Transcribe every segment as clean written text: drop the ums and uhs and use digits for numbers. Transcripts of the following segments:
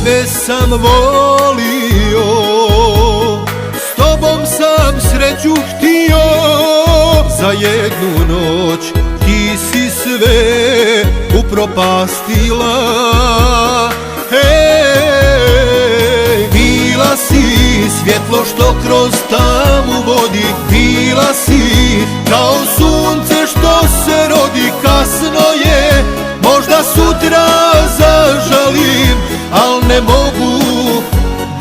tebe sam volio, s tobom sam sreću htio, za jednu noć ti si sve upropastila. Bila si svjetlo što kroz tamu vodi, bila si kao sunce što se rodi. Kasno je, možda sutra zažalim, al ne mogu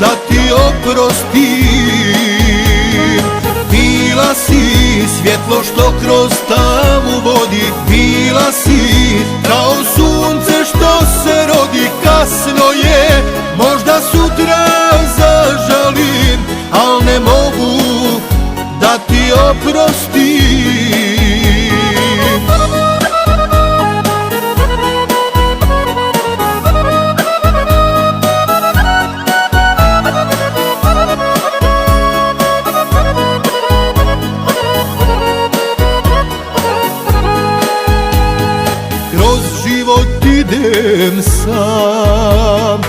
da ti oprostim. Bila si svjetlo što kroz tamu vodi, bila si kao sunce što se rodi. Kasno je, možda sutra zažalim, al ne mogu da ti oprostim. Kroz život idem sam,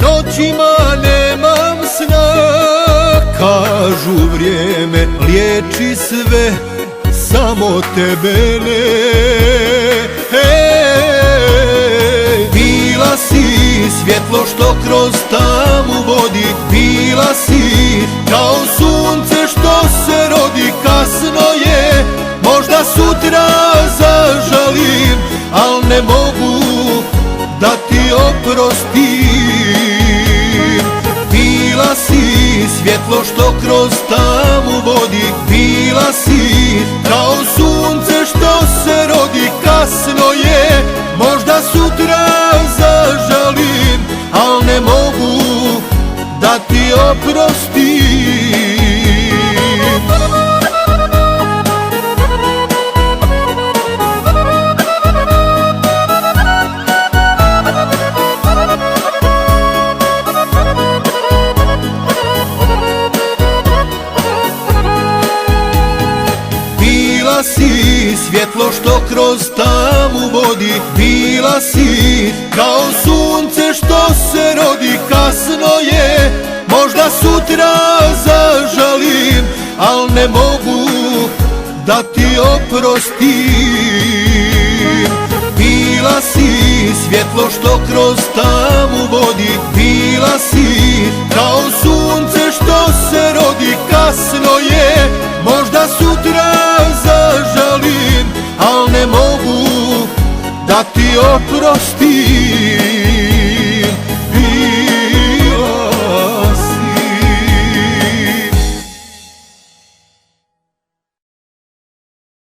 noćima nemam sna. Kažu vrijeme liječi sve, samo tebe ne. Bila si svjetlo što kroz tamu vodi, bila si kao sunce što se rodi. Kasno je, možda sutra zažalim, al ne mogu da ti oprostim. Bila si svjetlo što kroz tamu vodi, bila si kao sunce što se rodi. Kasno je, možda sutra zažalim, al ne mogu da ti oprostim. Bila si svjetlo što kroz tamu vodi, bila si kao sunce što se rodi. Kasno je, možda sutra zažalim, al ne mogu da ti oprostim. Bila si svjetlo što kroz tamu vodi, bila si kao sunce što se rodi. Kasno je, možda sutra zažalim, al ne mogu da ti oprostim.